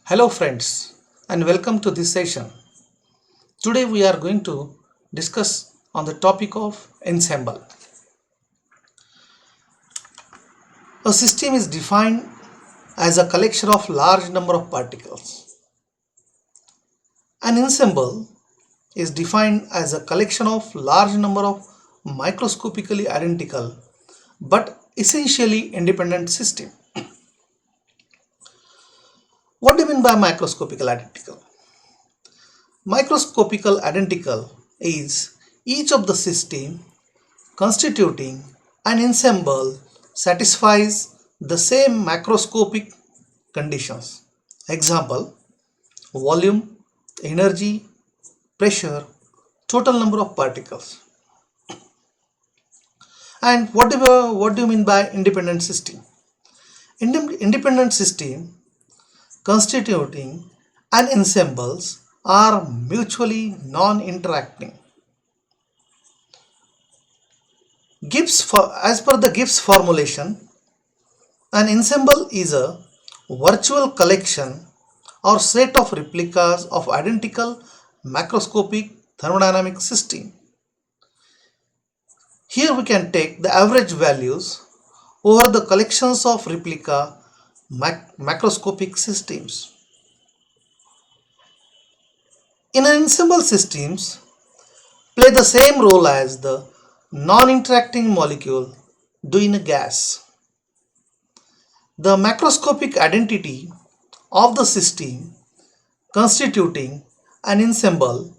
Hello friends and welcome to this session. Today we are going to discuss on the topic of ensemble. A system is defined as a collection of large number of particles. An ensemble is defined as a collection of large number of microscopically identical but essentially independent system. What do you mean by microscopical identical? Microscopical identical is each of the system constituting an ensemble satisfies the same macroscopic conditions. Example: volume, energy, pressure, total number of particles. And what do you mean by independent system? Independent system constituting an ensembles are mutually non-interacting. As per the Gibbs formulation, an ensemble is a virtual collection or set of replicas of identical macroscopic thermodynamic system. Here we can take the average values over the collections of replica macroscopic systems. In an ensemble, systems play the same role as the non-interacting molecule do in a gas. The macroscopic identity of the system constituting an ensemble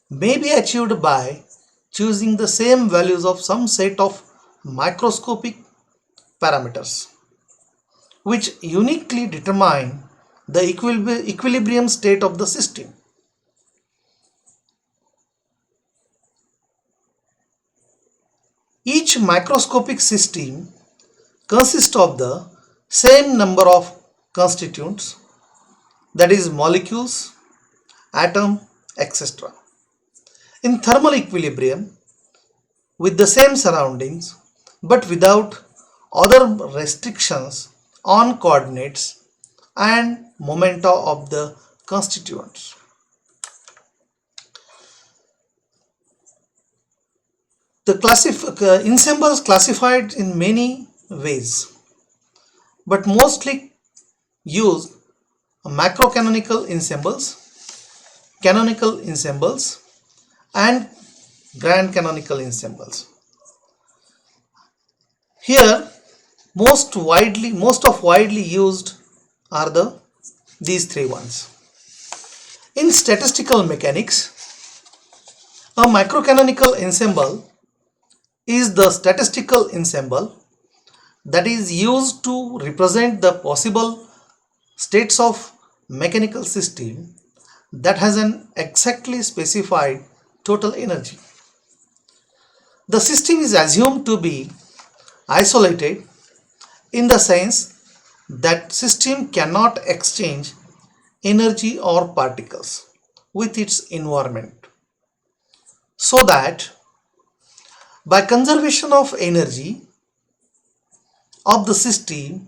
may be achieved by choosing the same values of some set of microscopic parameters, which uniquely determine the equilibrium state of the system. Each microscopic system consists of the same number of constituents, that is molecules, atom, etc. in thermal equilibrium with the same surroundings but without other restrictions on coordinates and momenta of the constituents. The ensembles classified in many ways, but mostly use macrocanonical ensembles, canonical ensembles, and grand canonical ensembles. Here, most widely used are these three ones. In statistical mechanics, a macrocanonical ensemble is the statistical ensemble that is used to represent the possible states of mechanical system that has an exactly specified total energy. The system is assumed to be isolated in the sense that system cannot exchange energy or particles with its environment, so that by conservation of energy of the system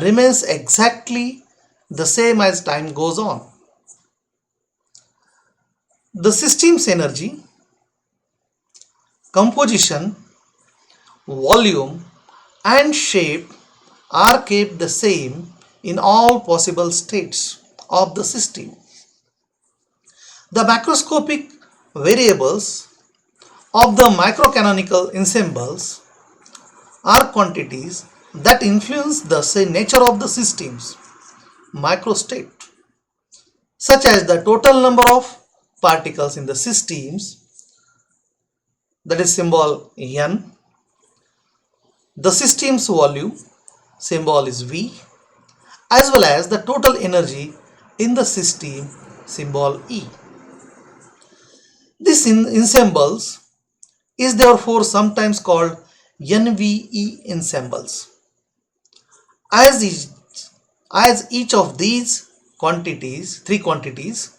remains exactly the same as time goes on. The system's energy, composition, volume and shape are kept the same in all possible states of the system. The macroscopic variables of the microcanonical ensembles are quantities that influence the nature of the system's microstate, such as the total number of particles in the systems, that is symbol N, the system's volume, symbol is V, as well as the total energy in the system, symbol E. This ensembles is therefore sometimes called NVE ensembles, as each of these three quantities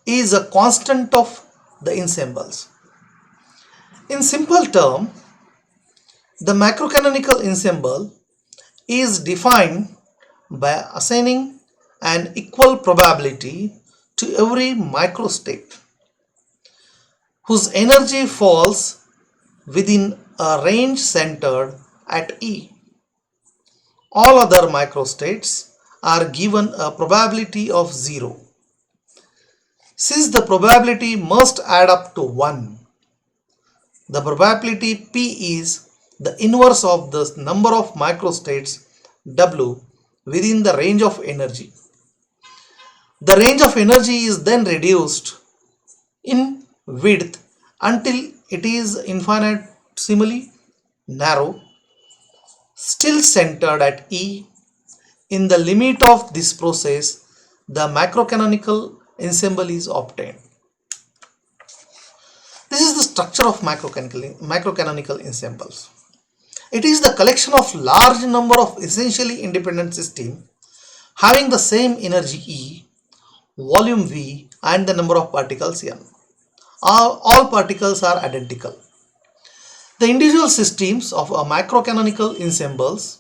is a constant of the ensembles. In simple term, the macrocanonical ensemble is defined by assigning an equal probability to every microstate whose energy falls within a range centered at E. All other microstates are given a probability of 0. Since the probability must add up to 1, the probability P is the inverse of the number of microstates W within the range of energy. The range of energy is then reduced in width until it is infinitesimally narrow, still centered at E. In the limit of this process, the macrocanonical ensemble is obtained. This is the structure of macrocanonical ensembles. It is the collection of large number of essentially independent systems having the same energy E, volume V, and the number of particles N. All particles are identical. The individual systems of a macrocanonical ensembles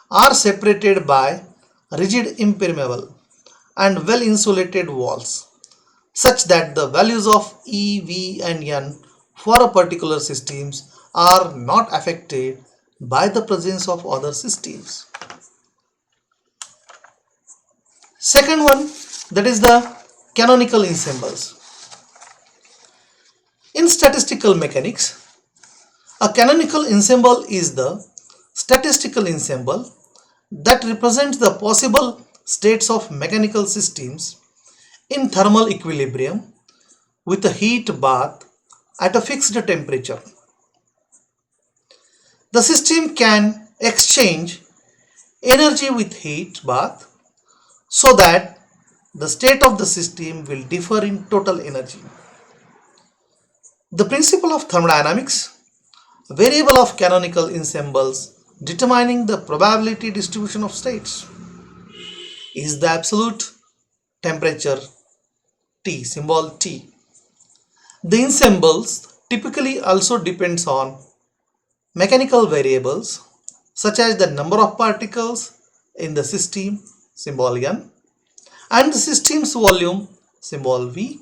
are separated by rigid impermeable and well insulated walls such that the values of E, V and N for a particular systems are not affected by the presence of other systems. Second one, that is the canonical ensembles. In statistical mechanics, a canonical ensemble is the statistical ensemble that represents the possible states of mechanical systems in thermal equilibrium with a heat bath at a fixed temperature. The system can exchange energy with heat bath so that the state of the system will differ in total energy. The principle of thermodynamics, variable of canonical ensembles determining the probability distribution of states, is the absolute temperature T, symbol T. The ensembles typically also depends on mechanical variables such as the number of particles in the system, symbol N, and the system's volume, symbol V,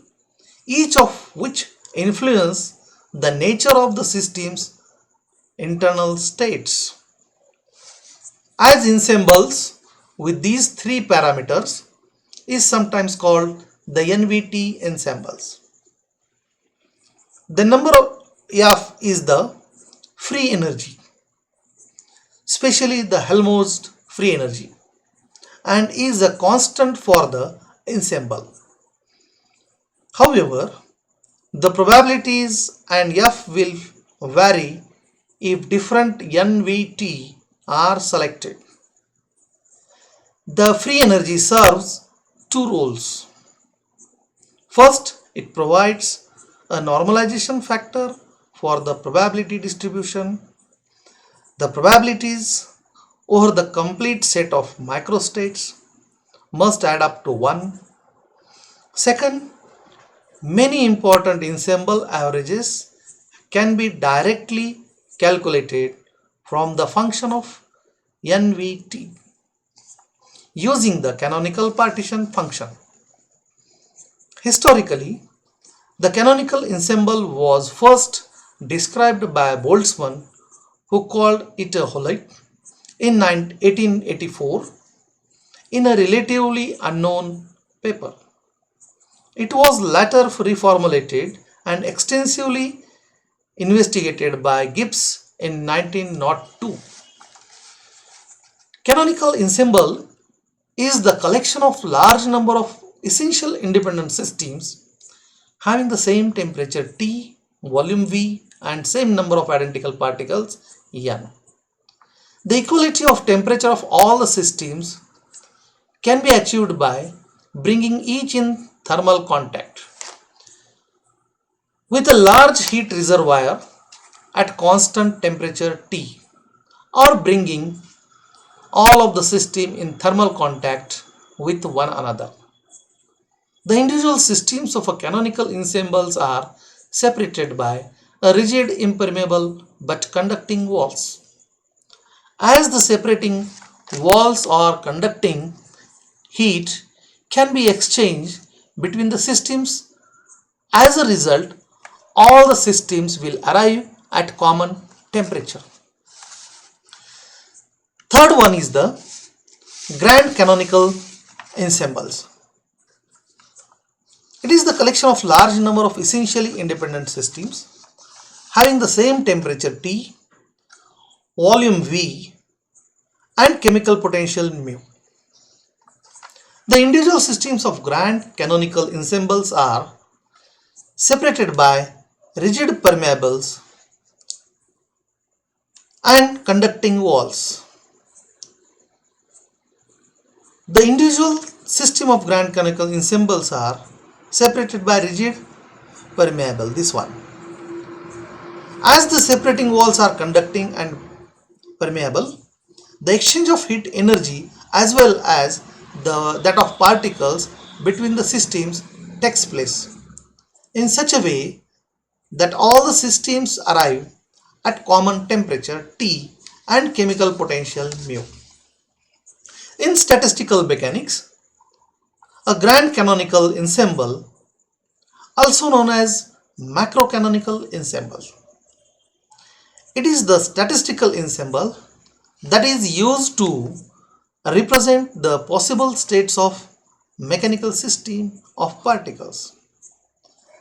each of which influence the nature of the system's internal states. As ensembles with these three parameters is sometimes called the NVT ensembles. The number of F is the free energy, especially the Helmholtz free energy, and is a constant for the ensemble. However, the probabilities and F will vary if different NVT are selected. The free energy serves two roles. First, it provides a normalization factor for the probability distribution. The probabilities over the complete set of microstates must add up to 1. Second, many important ensemble averages can be directly calculated from the function of NVT using the canonical partition function. Historically, the canonical ensemble was first described by Boltzmann, who called it a holite, in 1884 in a relatively unknown paper. It was later reformulated and extensively investigated by Gibbs in 1902. Canonical ensemble is the collection of large number of essential independent systems having the same temperature T, volume V and same number of identical particles N. The equality of temperature of all the systems can be achieved by bringing each in thermal contact with a large heat reservoir at constant temperature T, or bringing all of the system in thermal contact with one another. The individual systems of a canonical ensembles are separated by a rigid impermeable but conducting walls. As the separating walls are conducting heat, can be exchanged between the systems. As a result, all the systems will arrive at common temperature. Third one is the grand canonical ensembles. It is the collection of large number of essentially independent systems having the same temperature T, volume V, and chemical potential mu. The individual systems of grand canonical ensembles are separated by rigid permeables and conducting walls. The individual system of grand canonical ensembles are separated by rigid permeable, this one. As the separating walls are conducting and permeable, the exchange of heat energy as well as that of particles between the systems takes place in such a way that all the systems arrive at common temperature T and chemical potential mu. In statistical mechanics, a grand canonical ensemble, also known as macrocanonical ensemble, it is the statistical ensemble that is used to represent the possible states of mechanical system of particles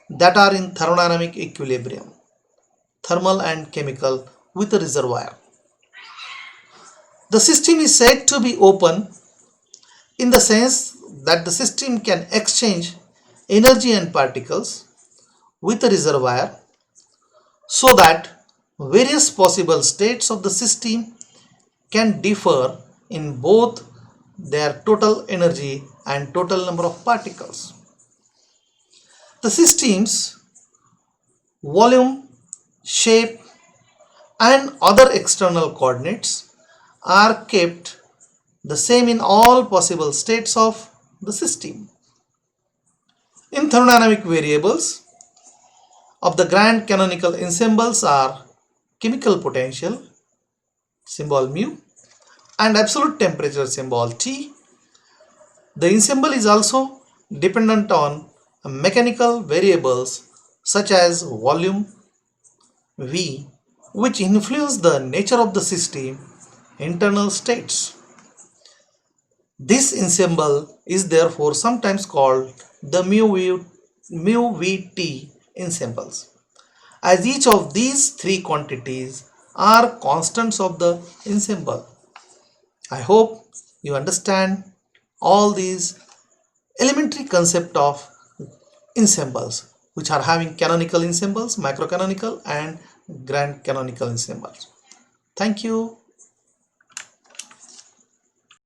that are in thermodynamic equilibrium, thermal and chemical, with a reservoir. The system is said to be open in the sense that the system can exchange energy and particles with a reservoir so that various possible states of the system can differ in both their total energy and total number of particles. The system's volume, shape, and other external coordinates are kept the same in all possible states of the system. In thermodynamic variables of the grand canonical ensembles are chemical potential, symbol mu, and absolute temperature, symbol T. The ensemble is also dependent on mechanical variables such as volume, V, which influence the nature of the system internal states. This ensemble is therefore sometimes called the mu Vt ensembles, as each of these three quantities are constants of the ensemble. I hope you understand all these elementary concept of ensembles, which are having canonical ensembles, macrocanonical, and grand canonical ensembles. Thank you.